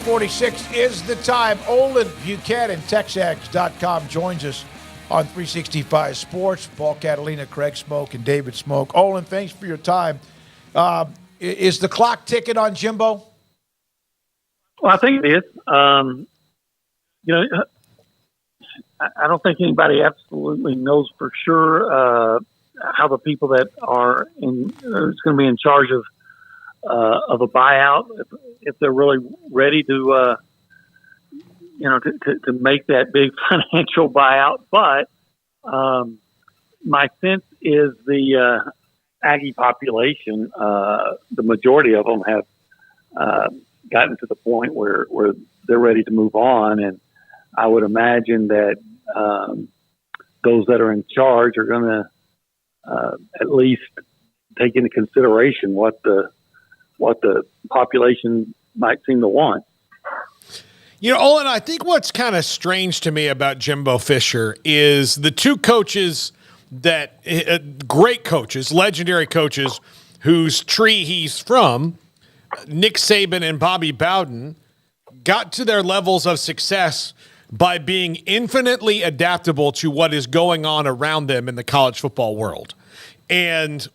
46 is the time. Olin Buchanan, Texags.com, joins us on 365 Sports. Paul Catalina, Craig Smoak, and David Smoak. Olin, thanks for your time. Is the clock ticking on Jimbo? Well, I think it is. I don't think anybody absolutely knows for sure how the people that are going to be in charge of a buyout, if they're really ready to make that big financial buyout. But my sense is the Aggie population, the majority of them have gotten to the point where they're ready to move on, and I would imagine that those that are in charge are going to at least take into consideration what the population might seem to want. You know, Olin, I think what's kind of strange to me about Jimbo Fisher is the two coaches that great coaches, legendary coaches, whose tree he's from, Nick Saban and Bobby Bowden, got to their levels of success by being infinitely adaptable to what is going on around them in the college football world. And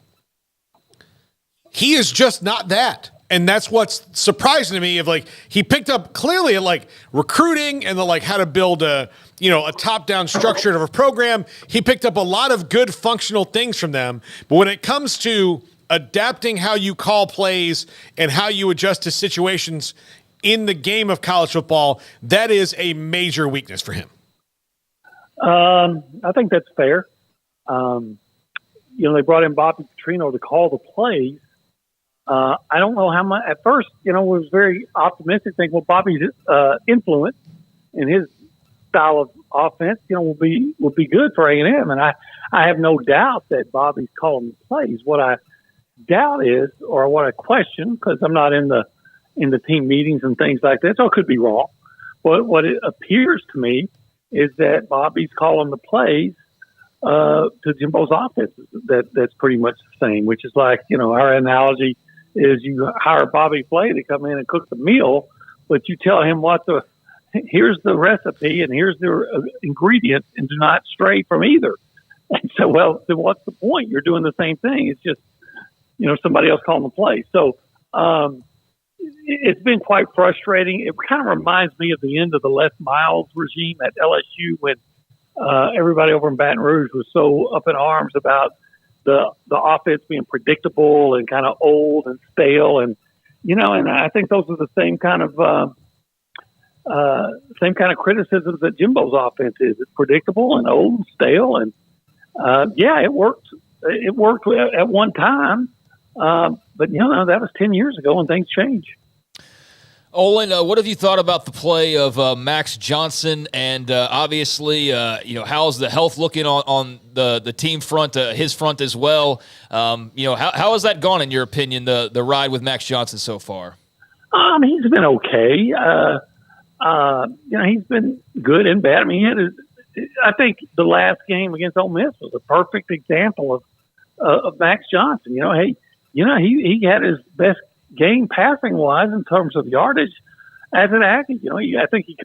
he is just not that. And that's what's surprising to me. He picked up clearly recruiting and how to build a top-down structure of a program. He picked up a lot of good functional things from them. But when it comes to adapting how you call plays and how you adjust to situations in the game of college football, that is a major weakness for him. I think that's fair. They brought in Bobby Petrino to call the plays. I don't know how much. At first, was very optimistic, thinking, well, Bobby's influence and his style of offense, will be good for A&M, and I have no doubt that Bobby's calling the plays. What I doubt is, or what I question, because I'm not in the team meetings and things like that, so I could be wrong. But what it appears to me is that Bobby's calling the plays to Jimbo's offense. That's pretty much the same, which is our analogy is you hire Bobby Flay to come in and cook the meal, but you tell him here's the recipe and here's the ingredients, and do not stray from either. And so, then what's the point? You're doing the same thing. It's just, somebody else calling the play. So, it's been quite frustrating. It kind of reminds me of the end of the Les Miles regime at LSU when everybody over in Baton Rouge was so up in arms about the offense being predictable and kind of old and stale, and I think those are the same kind of criticisms that Jimbo's offense is. It's predictable and old and stale, and it worked. It worked at one time, but that was 10 years ago, and things change. Olin, what have you thought about the play of Max Johnson? And obviously, how's the health looking on the team front, his front as well? How has that gone, in your opinion, the ride with Max Johnson so far? He's been okay. He's been good and bad. I mean, I think the last game against Ole Miss was a perfect example of Max Johnson. He had his best game passing wise in terms of yardage as an Aggie. I think he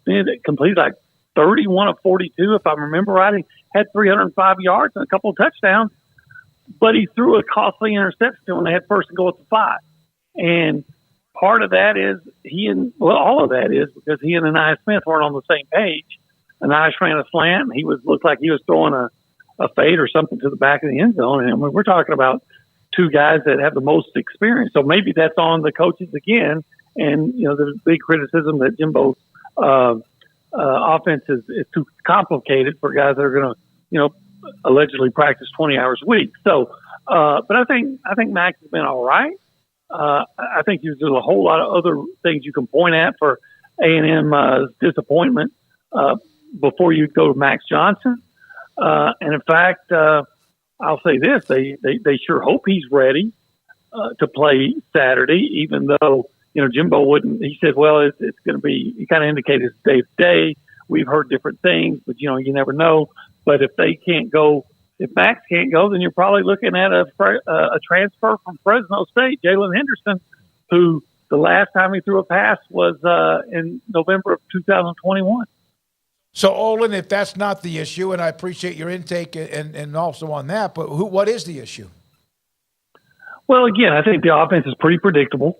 completed 31 of 42, if I remember right. He had 305 yards and a couple of touchdowns, but he threw a costly interception when they had first and goal at the 5. And part of that is all of that is because he and Anaya Smith weren't on the same page. Anaya ran a slant, and looked like he was throwing a fade or something to the back of the end zone. And we're talking about two guys that have the most experience. So maybe that's on the coaches again. And, there's big criticism that Jimbo's offense is too complicated for guys that are going to, allegedly practice 20 hours a week. So, but I think Max has been all right. I think there's a whole lot of other things you can point at for A&M's disappointment before you go to Max Johnson. And in fact, I'll say this: they sure hope he's ready to play Saturday, even though Jimbo wouldn't. He said, "Well, it's going to be." He kind of indicated it's day to day. We've heard different things, but you never know. But if they can't go, if Max can't go, then you're probably looking at a transfer from Fresno State, Jalen Henderson, who the last time he threw a pass was in November of 2021. So, Olin, if that's not the issue, and I appreciate your intake and also on that, but what is the issue? Well, again, I think the offense is pretty predictable.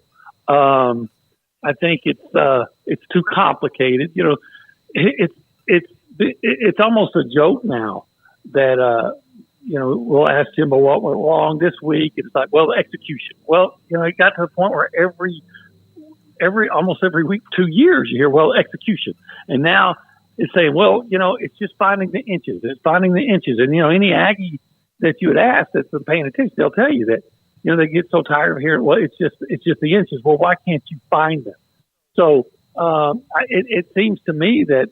I think it's too complicated. You know, it's almost a joke now that we'll ask Jimbo what went wrong this week. It's like, well, execution. Well, it got to the point where almost every week, 2 years, you hear, well, execution, and now it's saying, well, it's just finding the inches. It's finding the inches, and any Aggie that you would ask that's been paying attention, they'll tell you that. They get so tired of hearing, well, it's just the inches. Well, why can't you find them? So it seems to me that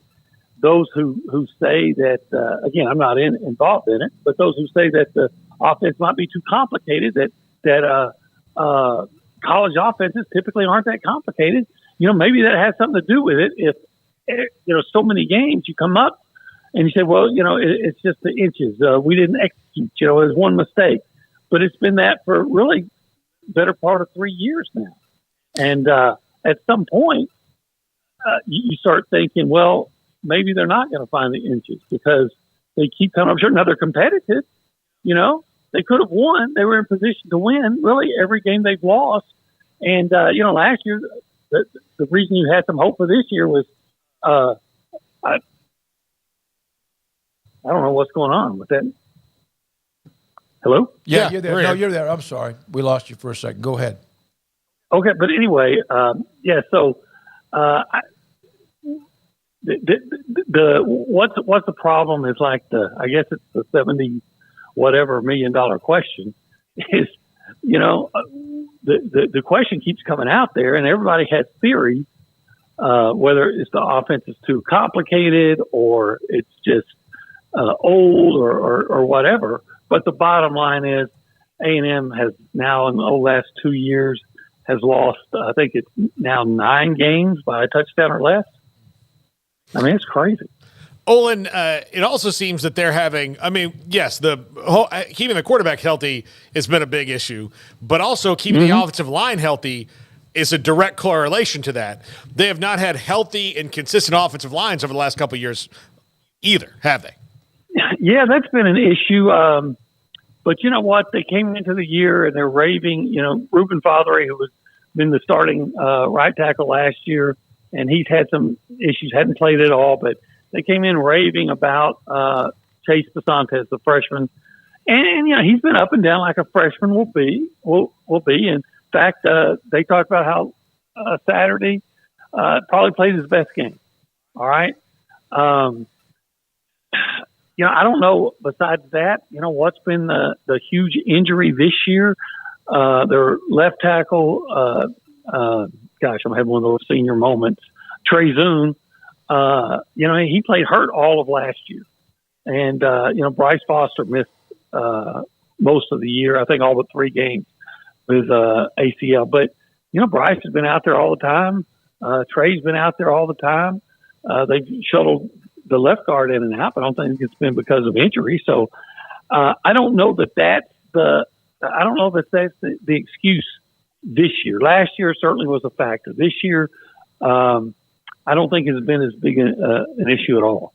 those who say that, again, I'm not involved in it, but those who say that the offense might be too complicated, that college offenses typically aren't that complicated. Maybe that has something to do with it. If so many games you come up and you say, well, it's just the inches. We didn't execute. It was one mistake. But it's been that for really better part of 3 years now. And at some point, you start thinking, well, maybe they're not going to find the inches because they keep coming up short. Now they're competitive. They could have won. They were in position to win really every game they've lost. And, last year, the reason you had some hope for this year was I don't know what's going on with that. Hello? Yeah, you're there. No, you're there. I'm sorry. We lost you for a second. Go ahead. Okay, but anyway, so what's the problem is like I guess it's the $70 whatever $1 million question is, the question keeps coming out there and everybody has theories, whether it's the offense is too complicated or it's just old or whatever. But the bottom line is A&M has now in the last 2 years has lost, I think it's now 9 games by a touchdown or less. I mean, it's crazy. Olin, it also seems that they're having, yes, the whole, keeping the quarterback healthy has been a big issue, but also keeping the offensive line healthy is a direct correlation to that. They have not had healthy and consistent offensive lines over the last couple of years either, have they? Yeah, that's been an issue. But you know what? They came into the year and they're raving. Reuben Fothery, who was been the starting right tackle last year, and he's had some issues, hadn't played at all. But they came in raving about Chase Basantes, the freshman, and he's been up and down like a freshman will be. In fact, they talked about how Saturday probably played his best game. All right. I don't know. Besides that, what's been the huge injury this year? Their left tackle, I'm having one of those senior moments. Trey Zoon, he played hurt all of last year, and Bryce Foster missed most of the year. I think all but 3 games with ACL. But Bryce has been out there all the time. Trey's been out there all the time. They've shuttled the left guard in and out, but I don't think it's been because of injury. So I don't know that's the excuse this year. Last year certainly was a factor. This year, I don't think it's been as big an issue at all.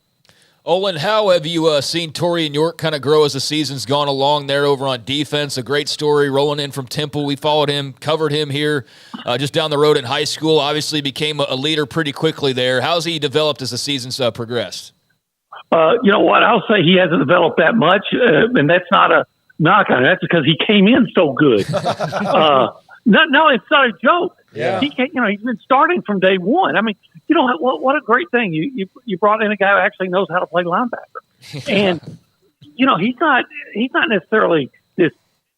Olin, how have you seen Torian York kind of grow as the season's gone along there over on defense? A great story rolling in from Temple. We followed him, covered him here just down the road in high school. Obviously became a leader pretty quickly there. How's he developed as the season's progressed? You know what? I'll say he hasn't developed that much, and that's not a knock on it. That's because he came in so good. No, it's not a joke. Yeah. He's been starting from day one. I mean, what a great thing. You brought in a guy who actually knows how to play linebacker. And, he's not necessarily this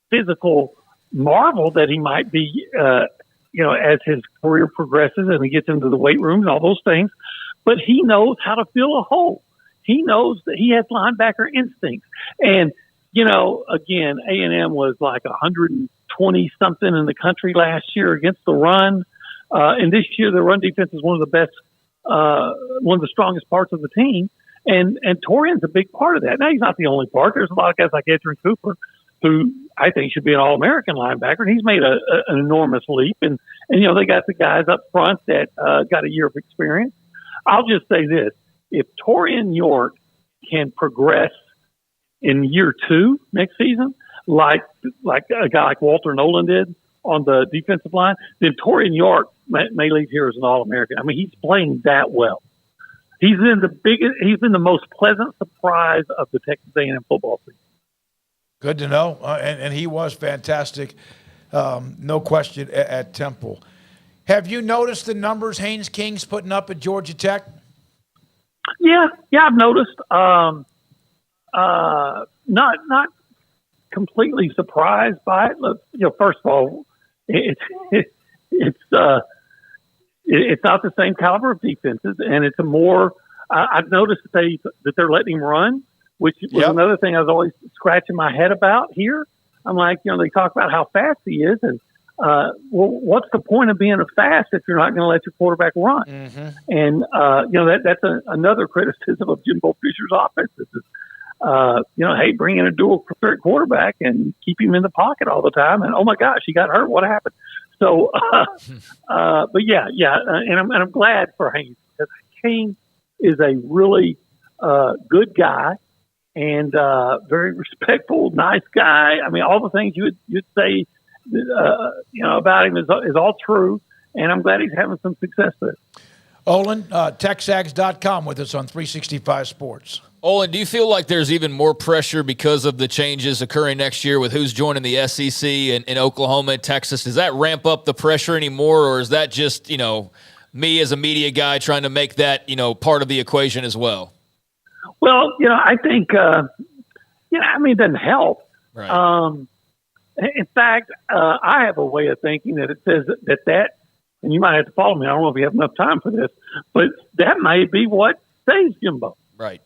physical marvel that he might be, as his career progresses and he gets into the weight room and all those things. But he knows how to fill a hole. He knows that he has linebacker instincts. And, again, A&M was like 120-something in the country last year against the run. And this year, the run defense is one of the best, one of the strongest parts of the team. And Torian's a big part of that. Now, he's not the only part. There's a lot of guys like Edrin Cooper who I think should be an All-American linebacker, and he's made an enormous leap. And they got the guys up front that got a year of experience. I'll just say this: if Torian York can progress in year 2 next season, like a guy like Walter Nolan did on the defensive line, then Torian York may leave here as an All-American. I mean, he's playing that well. He's been the most pleasant surprise of the Texas A&M football season. Good to know, and he was fantastic, no question, at Temple. Have you noticed the numbers Haynes King's putting up at Georgia Tech? Yeah, I've noticed. Not completely surprised by it. Look, first of all, it's not the same caliber of defenses, and it's a more. I've noticed that they're letting him run, which was another thing I was always scratching my head about here. I'm like, they talk about how fast he is, and well, what's the point of being fast if you're not going to let your quarterback run? Mm-hmm. And that's another criticism of Jimbo Fisher's offense. Hey, bring in a dual threat quarterback and keep him in the pocket all the time. And oh my gosh, he got hurt. What happened? So, but and I'm glad for Haynes, because Haynes is a really good guy and very respectful, nice guy. I mean, all the things you'd say, about him is all true. And I'm glad he's having some success there. Olin, TexAgs.com with us on 365 Sports. Olin, do you feel like there's even more pressure because of the changes occurring next year with who's joining the SEC in Oklahoma and Texas? Does that ramp up the pressure anymore, or is that just, me as a media guy trying to make that, part of the equation as well? Well, I think, it doesn't help. Right. In fact, I have a way of thinking that it says that, and you might have to follow me. I don't know if you have enough time for this, but that may be what saves Jimbo. Right.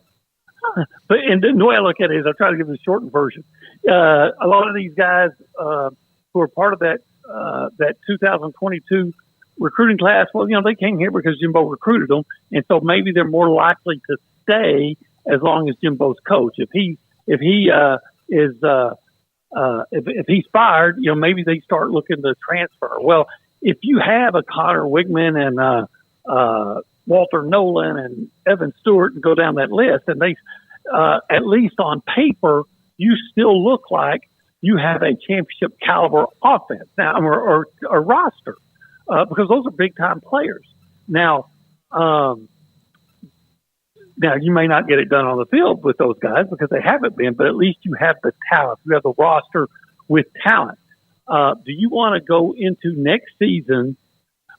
But and the way I look at it is, I try to give the shortened version. A lot of these guys who are part of that 2022 recruiting class, well, they came here because Jimbo recruited them, and so maybe they're more likely to stay as long as Jimbo's coach. If he's fired, maybe they start looking to transfer. Well, if you have a Connor Wigman and Walter Nolan and Evan Stewart and go down that list, and they, at least on paper, you still look like you have a championship caliber offense now, or a roster, because those are big time players. Now you may not get it done on the field with those guys because they haven't been, but at least you have the talent. You have the roster with talent. Do you want to go into next season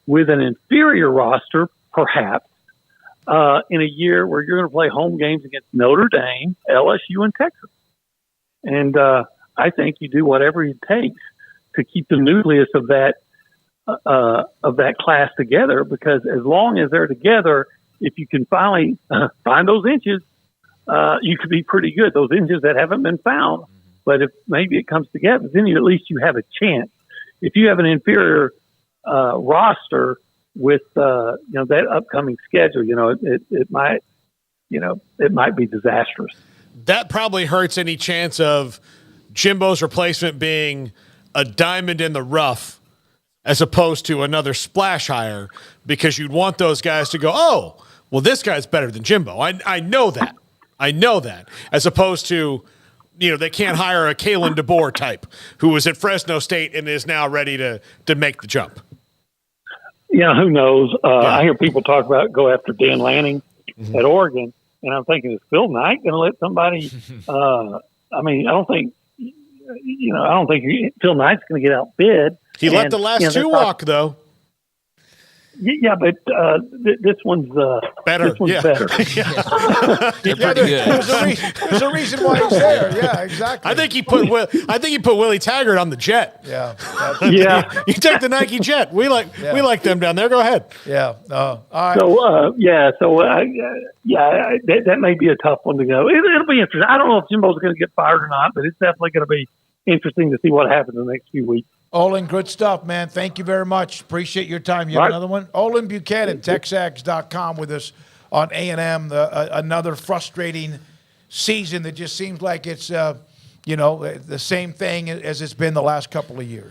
with an inferior roster, perhaps, in a year where you're going to play home games against Notre Dame, LSU, and Texas? And I think you do whatever it takes to keep the nucleus of that class together, because as long as they're together, if you can finally find those inches, you could be pretty good. Those inches that haven't been found. But if maybe it comes together, then at least you have a chance. If you have an inferior roster with that upcoming schedule, it might be disastrous. That probably hurts any chance of Jimbo's replacement being a diamond in the rough as opposed to another splash hire, because you'd want those guys to go, oh, well, this guy's better than Jimbo. I know that. As opposed to, they can't hire a Kalen DeBoer type who was at Fresno State and is now ready to make the jump. Yeah, who knows? I hear people talk about go after Dan Lanning at Oregon, and I'm thinking, is Phil Knight going to let somebody? I don't think Phil Knight's going to get outbid. He let the last two walk, though. Yeah, but this one's better. This one's better. They're pretty good. There's a reason why he's there. Yeah, exactly. I think he put Willie Taggart on the jet. Yeah. Yeah. You take the Nike jet. We like them down there. Go ahead. Yeah. All right. That may be a tough one to go. It'll be interesting. I don't know if Jimbo's going to get fired or not, but it's definitely going to be interesting to see what happens in the next few weeks. Olin, good stuff, man. Thank you very much. Appreciate your time. You have another one? Olin Buchanan, TexAgs.com with us on A&M. Another frustrating season that just seems like it's the same thing as it's been the last couple of years.